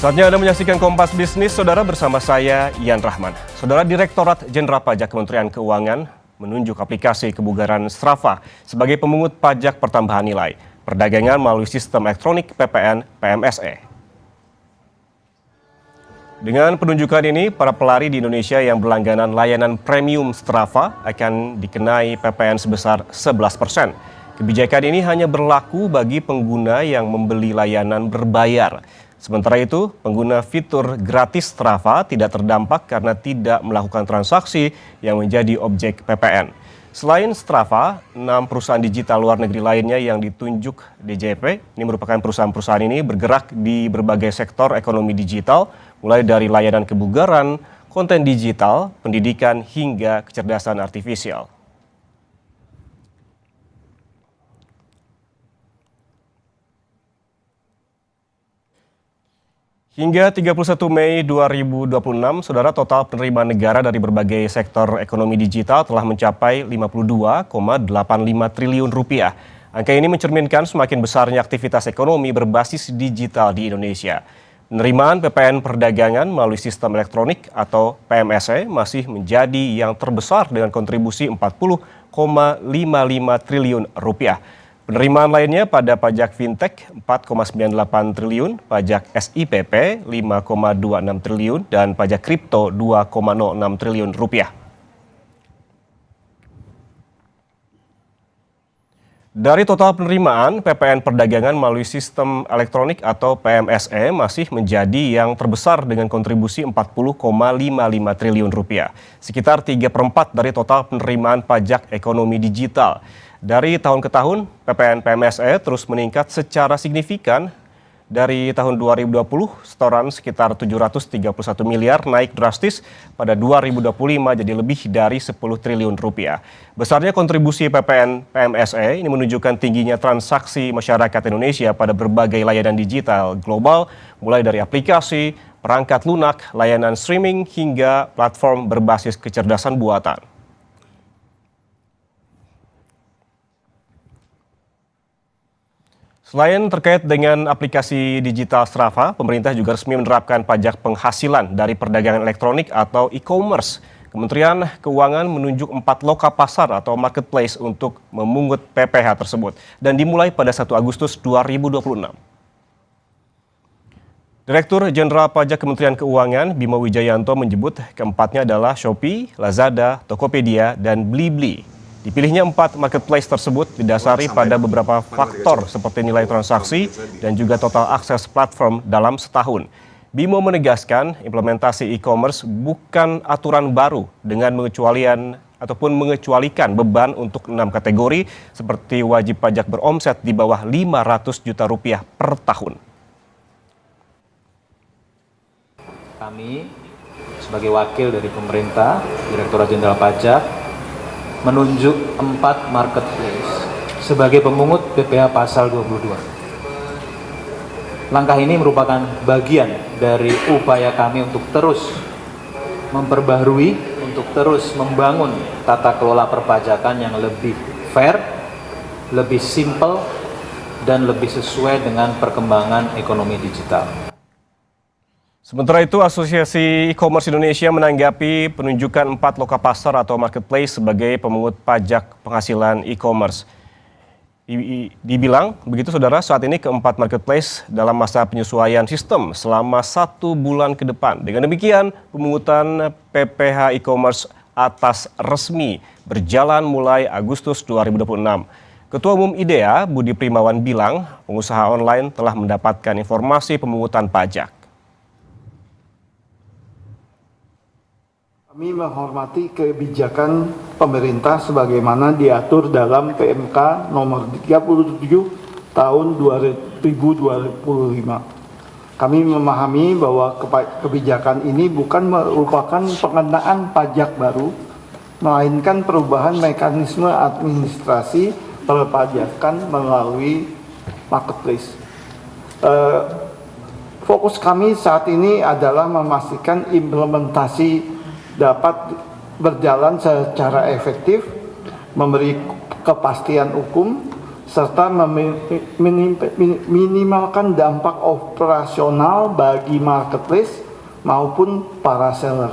Saatnya Anda menyaksikan Kompas Bisnis, Saudara, bersama saya, Ian Rahman. Saudara, Direktorat Jenderal Pajak Kementerian Keuangan menunjuk aplikasi kebugaran Strava sebagai pemungut pajak pertambahan nilai perdagangan melalui sistem elektronik PPN PMSE. Dengan penunjukan ini, para pelari di Indonesia yang berlangganan layanan premium Strava akan dikenai PPN sebesar 11%. Kebijakan ini hanya berlaku bagi pengguna yang membeli layanan berbayar. Sementara itu, pengguna fitur gratis Strava tidak terdampak karena tidak melakukan transaksi yang menjadi objek PPN. Selain Strava, 6 perusahaan digital luar negeri lainnya yang ditunjuk DJP, ini merupakan perusahaan-perusahaan ini bergerak di berbagai sektor ekonomi digital, mulai dari layanan kebugaran, konten digital, pendidikan, hingga kecerdasan artifisial. Hingga 31 Mei 2026, Saudara, total penerimaan negara dari berbagai sektor ekonomi digital telah mencapai 52,85 triliun rupiah. Angka ini mencerminkan semakin besarnya aktivitas ekonomi berbasis digital di Indonesia. Penerimaan PPN perdagangan melalui sistem elektronik atau PMSE masih menjadi yang terbesar dengan kontribusi 40,55 triliun rupiah. Penerimaan lainnya pada pajak fintech 4,98 triliun, pajak SIPP 5,26 triliun, dan pajak kripto 2,06 triliun rupiah. Dari total penerimaan, PPN perdagangan melalui sistem elektronik atau PMSE masih menjadi yang terbesar dengan kontribusi 40,55 triliun rupiah, sekitar 3/4 dari total penerimaan pajak ekonomi digital. Dari tahun ke tahun, PPN PMSE terus meningkat secara signifikan. Dari tahun 2020, setoran sekitar 731 miliar naik drastis pada 2025 jadi lebih dari 10 triliun rupiah. Besarnya kontribusi PPN PMSE ini menunjukkan tingginya transaksi masyarakat Indonesia pada berbagai layanan digital global, mulai dari aplikasi, perangkat lunak, layanan streaming, hingga platform berbasis kecerdasan buatan. Selain terkait dengan aplikasi digital Strava, pemerintah juga resmi menerapkan pajak penghasilan dari perdagangan elektronik atau e-commerce. Kementerian Keuangan menunjuk 4 loka pasar atau marketplace untuk memungut PPh tersebut dan dimulai pada 1 Agustus 2026. Direktur Jenderal Pajak Kementerian Keuangan Bima Wijayanto menyebut keempatnya adalah Shopee, Lazada, Tokopedia, dan Blibli. Dipilihnya 4 marketplace tersebut didasari pada beberapa faktor seperti nilai transaksi dan juga total akses platform dalam setahun. Bimo menegaskan implementasi e-commerce bukan aturan baru dengan mengecualikan beban untuk 6 kategori seperti wajib pajak beromset di bawah 500 juta rupiah per tahun. Kami sebagai wakil dari pemerintah, Direktorat Jenderal Pajak, menunjuk 4 marketplace sebagai pemungut PPh pasal 22. Langkah ini merupakan bagian dari upaya kami untuk terus memperbaharui, untuk terus membangun tata kelola perpajakan yang lebih fair, lebih simpel, dan lebih sesuai dengan perkembangan ekonomi digital. Sementara itu, Asosiasi E-commerce Indonesia menanggapi penunjukan 4 loka pasar atau marketplace sebagai pemungut pajak penghasilan e-commerce. Dibilang begitu, Saudara, saat ini keempat marketplace dalam masa penyesuaian sistem selama 1 bulan ke depan. Dengan demikian, pemungutan PPh e-commerce atas resmi berjalan mulai Agustus 2026. Ketua Umum IDEA, Budi Primawan, bilang pengusaha online telah mendapatkan informasi pemungutan pajak. Kami menghormati kebijakan pemerintah sebagaimana diatur dalam PMK nomor 37 tahun 2025. Kami memahami bahwa kebijakan ini bukan merupakan pengenaan pajak baru, melainkan perubahan mekanisme administrasi perpajakan melalui marketplace. Fokus kami saat ini adalah memastikan implementasi dapat berjalan secara efektif, memberi kepastian hukum, serta minimalkan dampak operasional bagi marketplace maupun para seller.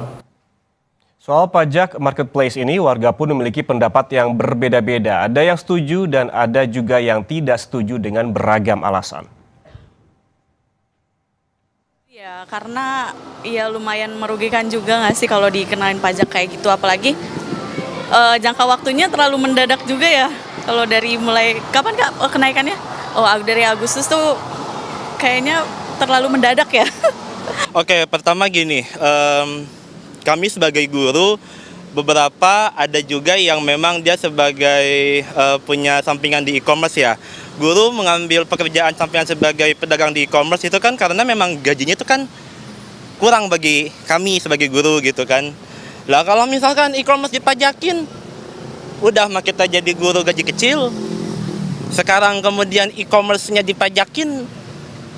Soal pajak marketplace ini, warga pun memiliki pendapat yang berbeda-beda. Ada yang setuju dan ada juga yang tidak setuju dengan beragam alasan. Ya, karena ya lumayan merugikan juga nggak sih kalau dikenalin pajak kayak gitu, apalagi jangka waktunya terlalu mendadak juga ya. Kalau dari mulai kapan Kak kenaikannya? Oh, dari Agustus tuh kayaknya terlalu mendadak ya. Oke, pertama gini, kami sebagai guru beberapa ada juga yang memang dia sebagai punya sampingan di e-commerce ya. Guru mengambil pekerjaan sampingan sebagai pedagang di e-commerce itu kan karena memang gajinya itu kan kurang bagi kami sebagai guru gitu kan. Lah kalau misalkan e-commerce dipajakin, udah mah kita jadi guru gaji kecil. Sekarang kemudian e-commerce-nya dipajakin,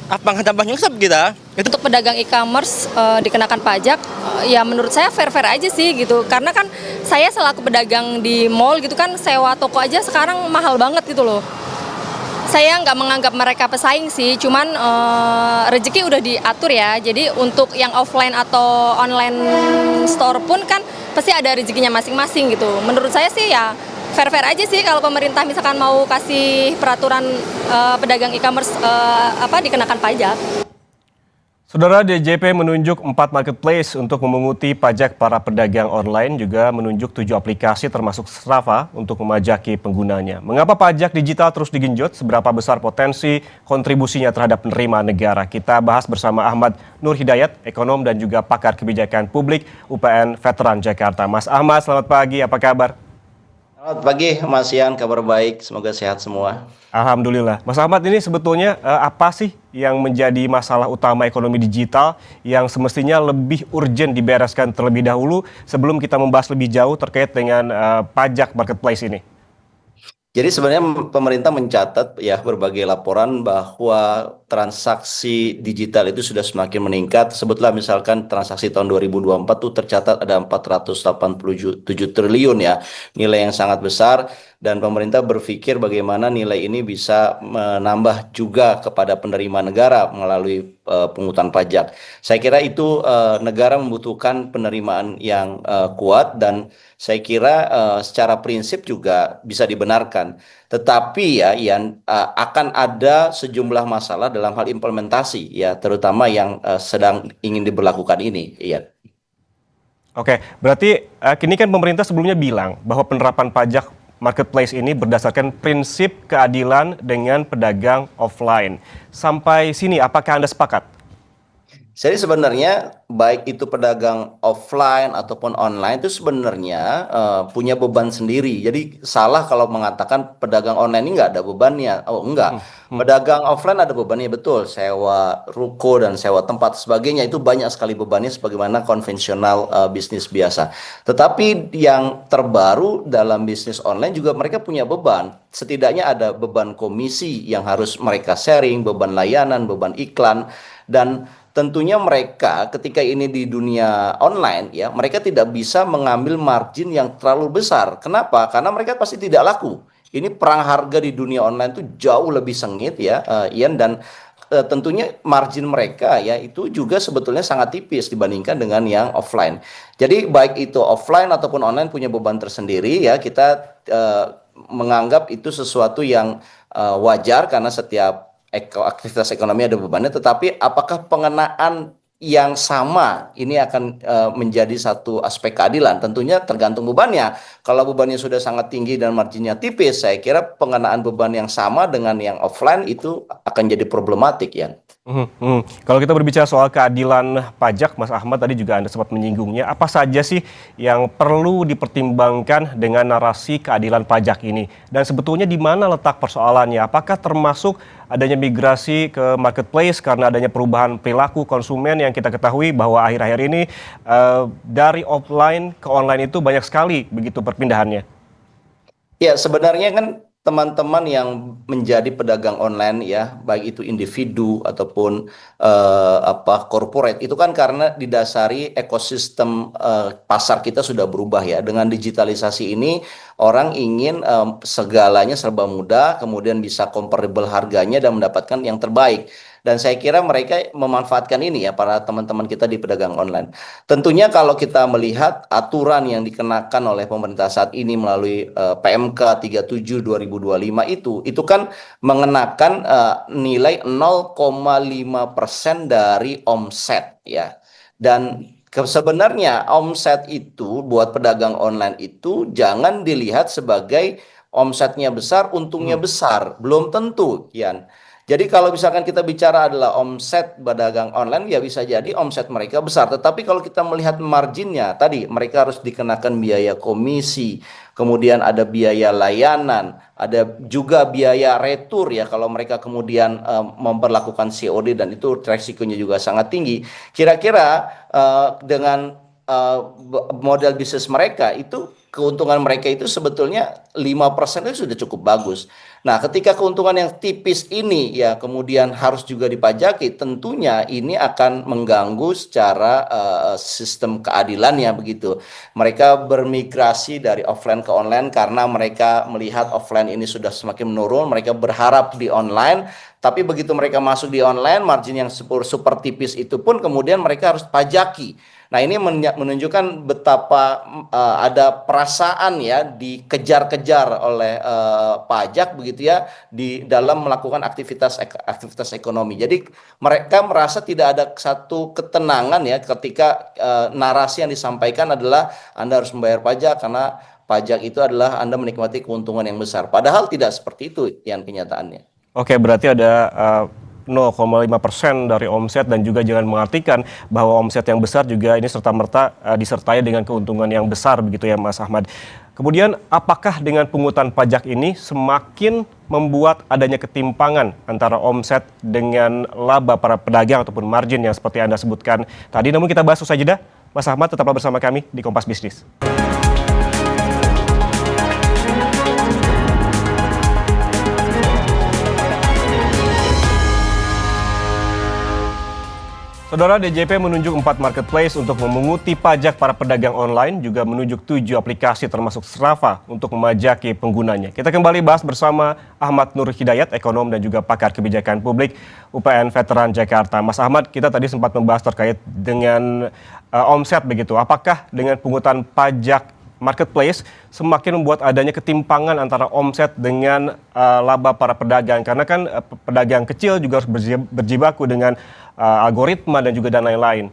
apa nggak tambah nyungsep kita? Untuk pedagang e-commerce dikenakan pajak, ya menurut saya fair-fair aja sih gitu. Karena kan saya selaku pedagang di mall gitu kan, sewa toko aja sekarang mahal banget gitu loh. Saya nggak menganggap mereka pesaing sih, cuman rezeki udah diatur ya. Jadi untuk yang offline atau online store pun kan pasti ada rezekinya masing-masing gitu. Menurut saya sih ya fair-fair aja sih kalau pemerintah misalkan mau kasih peraturan pedagang e-commerce dikenakan pajak. Saudara, DJP menunjuk 4 marketplace untuk memunguti pajak para pedagang online, juga menunjuk 7 aplikasi termasuk Strava untuk memajaki penggunanya. Mengapa pajak digital terus digenjot? Seberapa besar potensi kontribusinya terhadap penerimaan negara? Kita bahas bersama Ahmad Nur Hidayat, ekonom dan juga pakar kebijakan publik UPN Veteran Jakarta. Mas Ahmad, selamat pagi, apa kabar? Selamat pagi Mas Ian, kabar baik, semoga sehat semua. Alhamdulillah. Mas Ahmad, ini sebetulnya apa sih yang menjadi masalah utama ekonomi digital yang semestinya lebih urgent dibereskan terlebih dahulu sebelum kita membahas lebih jauh terkait dengan pajak marketplace ini? Jadi sebenarnya pemerintah mencatat ya berbagai laporan bahwa transaksi digital itu sudah semakin meningkat. Sebutlah misalkan transaksi tahun 2024 tuh tercatat ada 487 triliun ya, nilai yang sangat besar. Dan pemerintah berpikir bagaimana nilai ini bisa menambah juga kepada penerimaan negara melalui pungutan pajak. Saya kira itu negara membutuhkan penerimaan yang kuat dan saya kira secara prinsip juga bisa dibenarkan. Tetapi ya Ian, akan ada sejumlah masalah dalam hal implementasi ya, terutama yang sedang ingin diberlakukan ini, Ian. Oke, berarti kini kan pemerintah sebelumnya bilang bahwa penerapan pajak marketplace ini berdasarkan prinsip keadilan dengan pedagang offline. Sampai sini, apakah Anda sepakat? Jadi sebenarnya baik itu pedagang offline ataupun online itu sebenarnya punya beban sendiri. Jadi salah kalau mengatakan pedagang online ini nggak ada bebannya. Oh enggak, pedagang offline ada bebannya betul. Sewa ruko dan sewa tempat sebagainya itu banyak sekali bebannya sebagaimana konvensional bisnis biasa. Tetapi yang terbaru dalam bisnis online juga mereka punya beban. Setidaknya ada beban komisi yang harus mereka sharing, beban layanan, beban iklan, dan tentunya mereka ketika ini di dunia online ya, mereka tidak bisa mengambil margin yang terlalu besar. Kenapa? Karena mereka pasti tidak laku. Ini perang harga di dunia online itu jauh lebih sengit ya, Ian, dan tentunya margin mereka ya itu juga sebetulnya sangat tipis dibandingkan dengan yang offline. Jadi baik itu offline ataupun online punya beban tersendiri ya, kita menganggap itu sesuatu yang wajar karena setiap aktivitas ekonomi ada bebannya, tetapi apakah pengenaan yang sama ini akan menjadi satu aspek keadilan? Tentunya tergantung bebannya. Kalau bebannya sudah sangat tinggi dan marginnya tipis, saya kira pengenaan beban yang sama dengan yang offline itu akan jadi problematik ya. Kalau kita berbicara soal keadilan pajak, Mas Ahmad tadi juga Anda sempat menyinggungnya. Apa saja sih yang perlu dipertimbangkan dengan narasi keadilan pajak ini? Dan sebetulnya di mana letak persoalannya? Apakah termasuk adanya migrasi ke marketplace karena adanya perubahan perilaku konsumen yang kita ketahui bahwa akhir-akhir ini dari offline ke online itu banyak sekali begitu perpindahannya? Ya, sebenarnya kan teman-teman yang menjadi pedagang online ya, baik itu individu ataupun corporate, itu kan karena didasari ekosistem pasar kita sudah berubah ya. Dengan digitalisasi ini Orang ingin segalanya serba mudah, kemudian bisa comparable harganya dan mendapatkan yang terbaik. Dan saya kira mereka memanfaatkan ini ya, para teman-teman kita di pedagang online. Tentunya kalau kita melihat aturan yang dikenakan oleh pemerintah saat ini melalui PMK 37 2025 itu kan mengenakan nilai 0,5% dari omset ya. Dan sebenarnya omset itu buat pedagang online itu jangan dilihat sebagai omsetnya besar, untungnya besar. Belum tentu, Yan. Jadi kalau misalkan kita bicara adalah omset pedagang online, ya bisa jadi omset mereka besar. Tetapi kalau kita melihat marginnya, tadi mereka harus dikenakan biaya komisi, kemudian ada biaya layanan, ada juga biaya retur ya kalau mereka kemudian memperlakukan COD dan itu resikonya juga sangat tinggi. Kira-kira dengan model bisnis mereka itu keuntungan mereka itu sebetulnya 5% itu sudah cukup bagus. Nah, ketika keuntungan yang tipis ini ya kemudian harus juga dipajaki, tentunya ini akan mengganggu secara sistem keadilannya begitu. Mereka bermigrasi dari offline ke online karena mereka melihat offline ini sudah semakin menurun, mereka berharap di online, tapi begitu mereka masuk di online, margin yang super tipis itu pun kemudian mereka harus pajaki. Nah, ini menunjukkan betapa ada perasaan ya dikejar-kejar oleh pajak begitu ya di dalam melakukan aktivitas ekonomi. Jadi mereka merasa tidak ada satu ketenangan ya ketika narasi yang disampaikan adalah Anda harus membayar pajak karena pajak itu adalah Anda menikmati keuntungan yang besar. Padahal tidak seperti itu yang kenyataannya. Oke, berarti ada 0,5% dari omset dan juga jangan mengartikan bahwa omset yang besar juga ini serta-merta disertai dengan keuntungan yang besar begitu ya Mas Ahmad. Kemudian apakah dengan pungutan pajak ini semakin membuat adanya ketimpangan antara omset dengan laba para pedagang ataupun margin yang seperti Anda sebutkan tadi? Namun kita bahas usai jeda. Mas Ahmad tetaplah bersama kami di Kompas Bisnis. Saudara, DJP menunjuk 4 marketplace untuk memunguti pajak para pedagang online, juga menunjuk 7 aplikasi termasuk Strava untuk memajaki penggunanya. Kita kembali bahas bersama Ahmad Nur Hidayat, ekonom dan juga pakar kebijakan publik UPN Veteran Jakarta. Mas Ahmad, kita tadi sempat membahas terkait dengan omset begitu. Apakah dengan pungutan pajak marketplace semakin membuat adanya ketimpangan antara omset dengan laba para pedagang? Karena kan pedagang kecil juga harus berjibaku dengan algoritma dan juga dan lain-lain.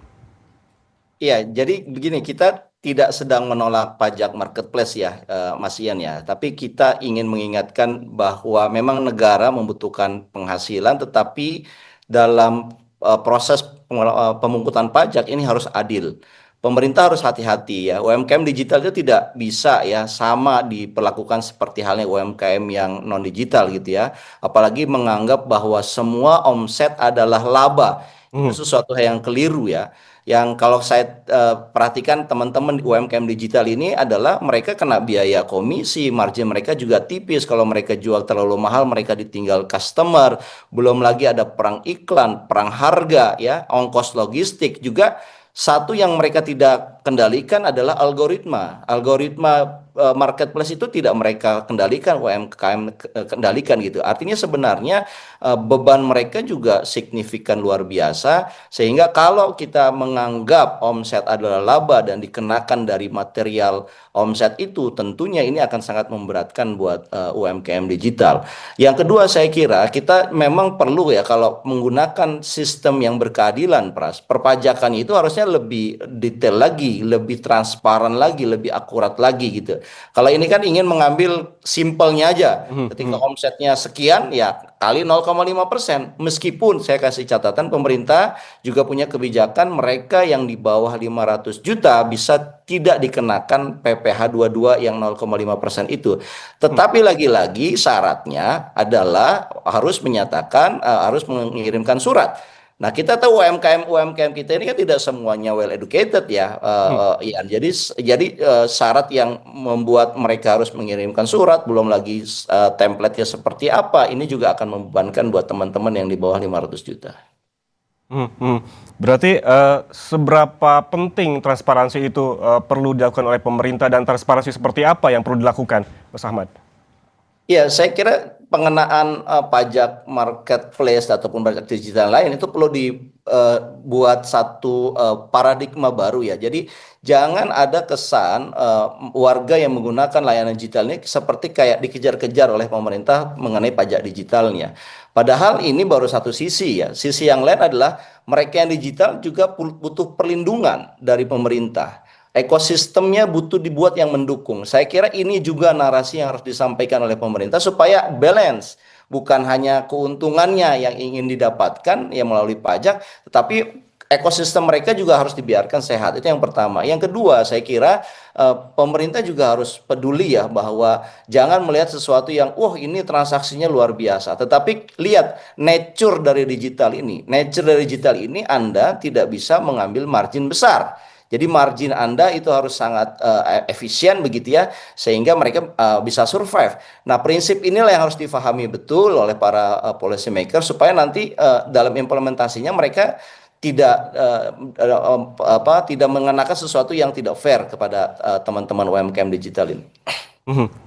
Iya, jadi begini, kita tidak sedang menolak pajak marketplace ya, Mas Ian ya. Tapi kita ingin mengingatkan bahwa memang negara membutuhkan penghasilan, tetapi dalam proses pemungutan pajak ini harus adil. Pemerintah harus hati-hati ya. UMKM digital itu tidak bisa ya sama diperlakukan seperti halnya UMKM yang non digital gitu ya. Apalagi menganggap bahwa semua omset adalah laba. Itu sesuatu yang keliru ya. Yang kalau saya perhatikan teman-teman di UMKM digital ini adalah mereka kena biaya komisi, margin mereka juga tipis. Kalau mereka jual terlalu mahal, mereka ditinggal customer. Belum lagi ada perang iklan, perang harga ya, ongkos logistik juga. Satu yang mereka tidak kendalikan adalah algoritma. Algoritma marketplace itu tidak mereka kendalikan, UMKM kendalikan gitu. Artinya sebenarnya beban mereka juga signifikan luar biasa. Sehingga kalau kita menganggap omset adalah laba dan dikenakan dari material omset itu, tentunya ini akan sangat memberatkan buat UMKM digital. Yang kedua, saya kira kita memang perlu ya kalau menggunakan sistem yang berkeadilan, Pras. Perpajakan itu harusnya lebih detail lagi, lebih transparan lagi, lebih akurat lagi gitu. Kalau ini kan ingin mengambil simpelnya aja. Ketika omsetnya sekian ya kali 0,5%. Meskipun saya kasih catatan pemerintah juga punya kebijakan mereka yang di bawah 500 juta bisa tidak dikenakan PPh 22 yang 0,5% itu. Tetapi lagi-lagi syaratnya adalah harus menyatakan harus mengirimkan surat. Nah, kita tahu UMKM kita ini kan tidak semuanya well educated ya, Ian. Jadi syarat yang membuat mereka harus mengirimkan surat, belum lagi template-nya seperti apa, ini juga akan membebankan buat teman-teman yang di bawah 500 juta. Hmm, hmm. Berarti seberapa penting transparansi itu perlu dilakukan oleh pemerintah dan transparansi seperti apa yang perlu dilakukan, Mas Ahmad? Ya, saya kira pengenaan pajak marketplace ataupun pajak digital lain itu perlu dibuat satu paradigma baru ya. Jadi jangan ada kesan warga yang menggunakan layanan digital ini seperti kayak dikejar-kejar oleh pemerintah mengenai pajak digitalnya. Padahal ini baru satu sisi ya. Sisi yang lain adalah mereka yang digital juga butuh perlindungan dari pemerintah. Ekosistemnya butuh dibuat yang mendukung. Saya kira ini juga narasi yang harus disampaikan oleh pemerintah supaya balance, bukan hanya keuntungannya yang ingin didapatkan yang melalui pajak, tetapi ekosistem mereka juga harus dibiarkan sehat. Itu yang pertama. Yang kedua, saya kira pemerintah juga harus peduli ya bahwa jangan melihat sesuatu yang wah ini transaksinya luar biasa, tetapi lihat nature dari digital ini. Nature dari digital ini Anda tidak bisa mengambil margin besar. Jadi margin Anda itu harus sangat efisien begitu ya, sehingga mereka bisa survive. Nah, prinsip inilah yang harus difahami betul oleh para policy maker supaya nanti dalam implementasinya mereka tidak mengenakan sesuatu yang tidak fair kepada teman-teman UMKM digital ini.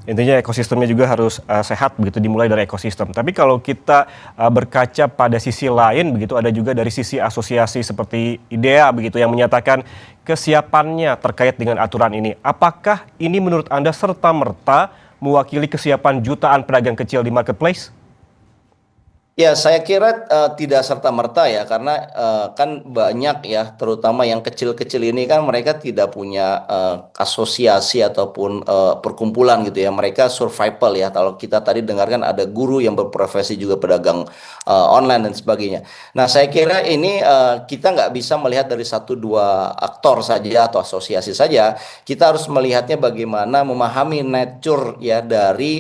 Intinya ekosistemnya juga harus sehat begitu, dimulai dari ekosistem. Tapi kalau kita berkaca pada sisi lain begitu, ada juga dari sisi asosiasi seperti IDEA begitu yang menyatakan kesiapannya terkait dengan aturan ini. Apakah ini menurut Anda serta-merta mewakili kesiapan jutaan pedagang kecil di marketplace? Ya, saya kira tidak serta-merta ya, karena kan banyak ya, terutama yang kecil-kecil ini kan mereka tidak punya asosiasi ataupun perkumpulan gitu ya. Mereka survival ya. Kalau kita tadi dengarkan ada guru yang berprofesi juga pedagang online dan sebagainya. Nah, saya kira ini kita nggak bisa melihat dari satu dua aktor saja atau asosiasi saja. Kita harus melihatnya bagaimana memahami nature ya dari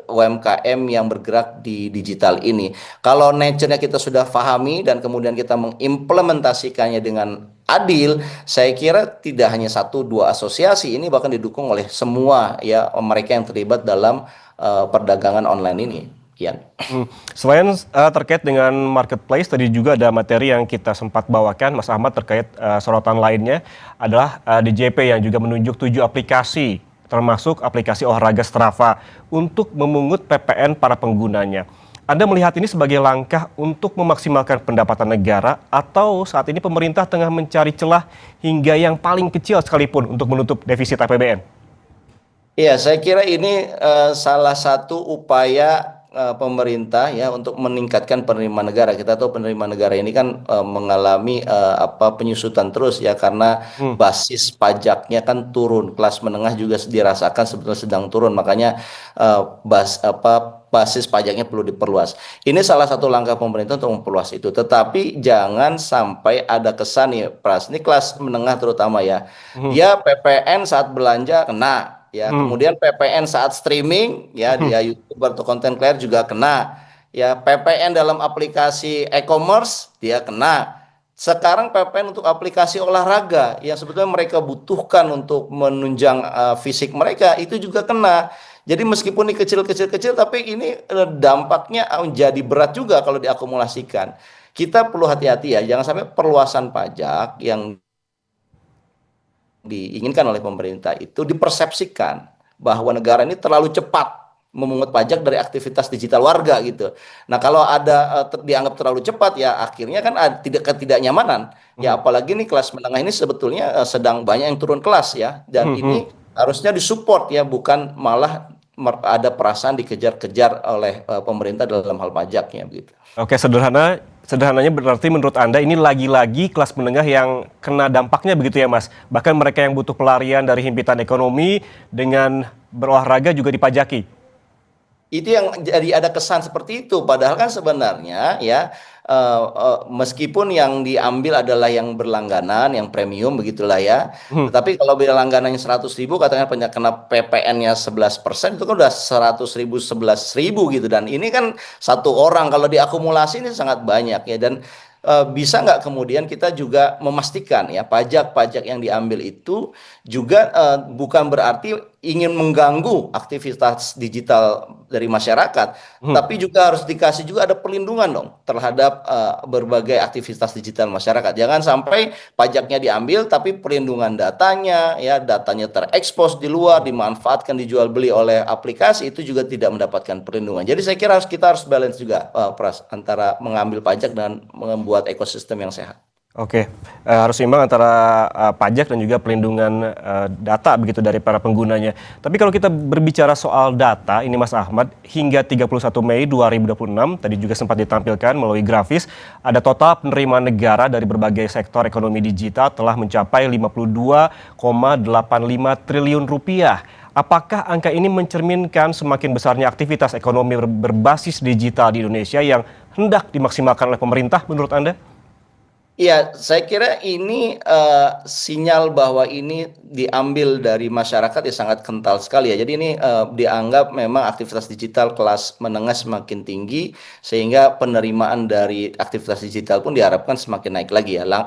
UMKM yang bergerak di digital ini. Kalau nature-nya kita sudah pahami dan kemudian kita mengimplementasikannya dengan adil, saya kira tidak hanya satu dua asosiasi, ini bahkan didukung oleh semua ya mereka yang terlibat dalam perdagangan online ini. Kian. Selain terkait dengan marketplace, tadi juga ada materi yang kita sempat bawakan, Mas Ahmad, terkait sorotan lainnya adalah DJP yang juga menunjuk 7 aplikasi, termasuk aplikasi olahraga Strava, untuk memungut PPN para penggunanya. Anda melihat ini sebagai langkah untuk memaksimalkan pendapatan negara atau saat ini pemerintah tengah mencari celah hingga yang paling kecil sekalipun untuk menutup defisit APBN? Iya, saya kira ini salah satu upaya pemerintah ya untuk meningkatkan penerimaan negara. Kita tahu penerimaan negara ini kan mengalami penyusutan terus ya karena basis pajaknya kan turun. Kelas menengah juga dirasakan sebetulnya sedang turun. Makanya basis pajaknya perlu diperluas. Ini salah satu langkah pemerintah untuk memperluas itu. Tetapi jangan sampai ada kesan nih, Pras. Ini kelas menengah terutama ya. Dia PPN saat belanja kena. Ya, kemudian PPN saat streaming ya dia YouTuber atau content creator juga kena. Ya, PPN dalam aplikasi e-commerce dia kena. Sekarang PPN untuk aplikasi olahraga yang sebetulnya mereka butuhkan untuk menunjang fisik mereka itu juga kena. Jadi meskipun ini kecil-kecil tapi ini dampaknya jadi berat juga kalau diakumulasikan. Kita perlu hati-hati ya, jangan sampai perluasan pajak yang diinginkan oleh pemerintah itu dipersepsikan bahwa negara ini terlalu cepat memungut pajak dari aktivitas digital warga gitu. Nah, kalau ada dianggap terlalu cepat ya akhirnya kan ada ketidaknyamanan. Ya apalagi nih kelas menengah ini sebetulnya sedang banyak yang turun kelas ya dan ini harusnya disupport ya, bukan malah ada perasaan dikejar-kejar oleh pemerintah dalam hal pajaknya begitu. Oke, sederhananya berarti menurut Anda ini lagi-lagi kelas menengah yang kena dampaknya begitu ya, Mas? Bahkan mereka yang butuh pelarian dari himpitan ekonomi dengan berolahraga juga dipajaki. Itu yang jadi ada kesan seperti itu. Padahal kan sebenarnya ya meskipun yang diambil adalah yang berlangganan, yang premium begitulah ya. Tetapi kalau langganannya 100.000 katanya kena PPN-nya 11%, itu kan udah 100.000, 11.000 gitu. Dan ini kan satu orang kalau diakumulasi ini sangat banyak ya. Dan bisa nggak kemudian kita juga memastikan ya pajak-pajak yang diambil itu juga bukan berarti ingin mengganggu aktivitas digital dari masyarakat, tapi juga harus dikasih juga ada perlindungan dong terhadap berbagai aktivitas digital masyarakat. Jangan sampai pajaknya diambil, tapi perlindungan datanya, ya datanya terekspos di luar, dimanfaatkan, dijual beli oleh aplikasi, itu juga tidak mendapatkan perlindungan. Jadi saya kira kita harus balance juga, Pras, antara mengambil pajak dan membuat ekosistem yang sehat. Oke, harus seimbang antara pajak dan juga pelindungan data begitu dari para penggunanya. Tapi kalau kita berbicara soal data, ini Mas Ahmad, hingga 31 Mei 2026, tadi juga sempat ditampilkan melalui grafis, ada total penerimaan negara dari berbagai sektor ekonomi digital telah mencapai 52,85 triliun rupiah. Apakah angka ini mencerminkan semakin besarnya aktivitas ekonomi berbasis digital di Indonesia yang hendak dimaksimalkan oleh pemerintah menurut Anda? Ya, saya kira ini sinyal bahwa ini diambil dari masyarakat ya sangat kental sekali ya. Jadi ini dianggap memang aktivitas digital kelas menengah semakin tinggi, sehingga penerimaan dari aktivitas digital pun diharapkan semakin naik lagi ya. 52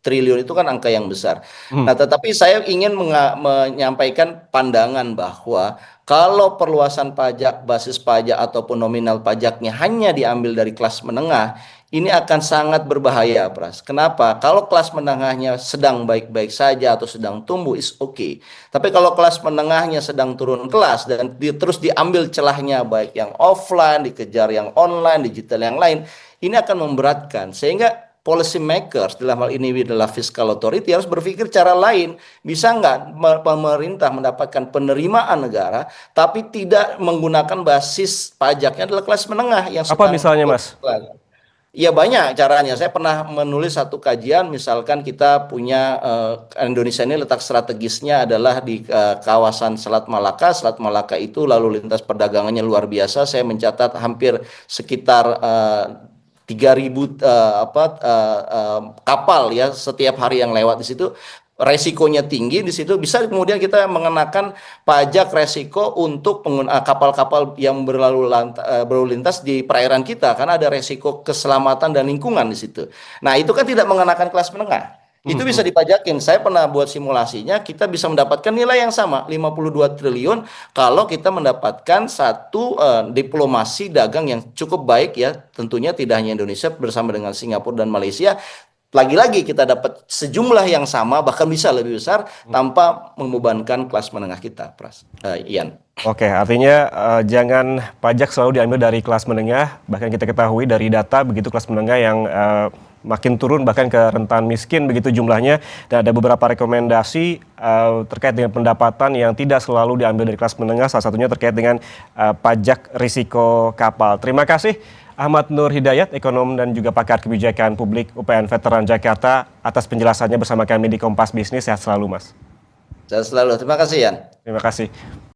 triliun itu kan angka yang besar. Nah, tetapi saya ingin menyampaikan pandangan bahwa kalau perluasan pajak, basis pajak ataupun nominal pajaknya hanya diambil dari kelas menengah, ini akan sangat berbahaya, Pras. Kenapa? Kalau kelas menengahnya sedang baik-baik saja atau sedang tumbuh, is okay. Tapi kalau kelas menengahnya sedang turun kelas dan terus diambil celahnya, baik yang offline, dikejar yang online, digital yang lain, ini akan memberatkan. Sehingga policy makers dalam hal ini adalah fiscal authority harus berpikir cara lain. Bisa nggak pemerintah mendapatkan penerimaan negara, tapi tidak menggunakan basis pajaknya adalah kelas menengah yang Apa misalnya, Mas? Ya banyak caranya. Saya pernah menulis satu kajian, misalkan kita punya Indonesia ini letak strategisnya adalah di kawasan Selat Malaka. Selat Malaka itu lalu lintas perdagangannya luar biasa. Saya mencatat hampir sekitar 3.000 kapal ya setiap hari yang lewat di situ. Resikonya tinggi di situ, bisa kemudian kita mengenakan pajak resiko untuk kapal-kapal yang berlalu lintas di perairan kita, karena ada resiko keselamatan dan lingkungan di situ. Nah, itu kan tidak mengenakan kelas menengah. Itu bisa dipajakin. Saya pernah buat simulasinya, kita bisa mendapatkan nilai yang sama, 52 triliun, kalau kita mendapatkan satu diplomasi dagang yang cukup baik ya, tentunya tidak hanya Indonesia bersama dengan Singapura dan Malaysia. Lagi-lagi kita dapat sejumlah yang sama, bahkan bisa lebih besar tanpa membebankan kelas menengah kita, Pras. Ian. Oke, artinya jangan pajak selalu diambil dari kelas menengah. Bahkan kita ketahui dari data begitu kelas menengah yang makin turun bahkan ke rentan miskin begitu jumlahnya. Dan ada beberapa rekomendasi terkait dengan pendapatan yang tidak selalu diambil dari kelas menengah. Salah satunya terkait dengan pajak risiko kapal. Terima kasih Ahmad Nur Hidayat, ekonom dan juga pakar kebijakan publik UPN Veteran Jakarta, atas penjelasannya bersama kami di Kompas Bisnis. Sehat selalu, Mas. Sehat selalu. Terima kasih, Ian. Terima kasih.